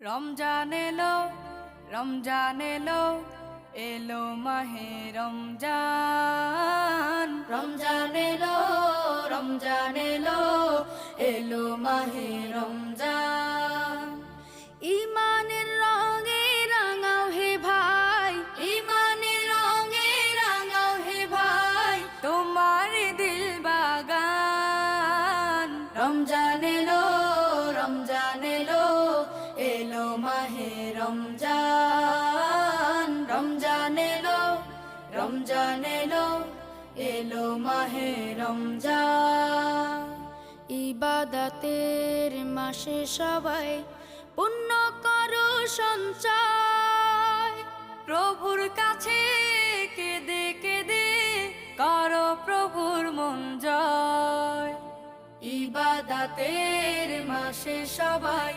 রমজান এলো, রমজান এলো, এলো মাহে রমজান। রমজান এলো, রমজান এলো, এলো মাহে রমজান। ইমানের রঙে রাঙাও হে ভাই, ইমানের রঙে রাঙাও হে ভাই, তোমার দিল বাগান। রমজান এলো, রমজান এলো, এলো মাহে রমজান। রমজান এলো, রমজান এলো, এলো মাহে রমজান। ইবাদতের মাসে সবাই পুণ্য করো সঞ্চয়, প্রভুর কাছে কেঁদে কেঁদে করো প্রভুর মন জয়। ইবাদতের মাসে সবাই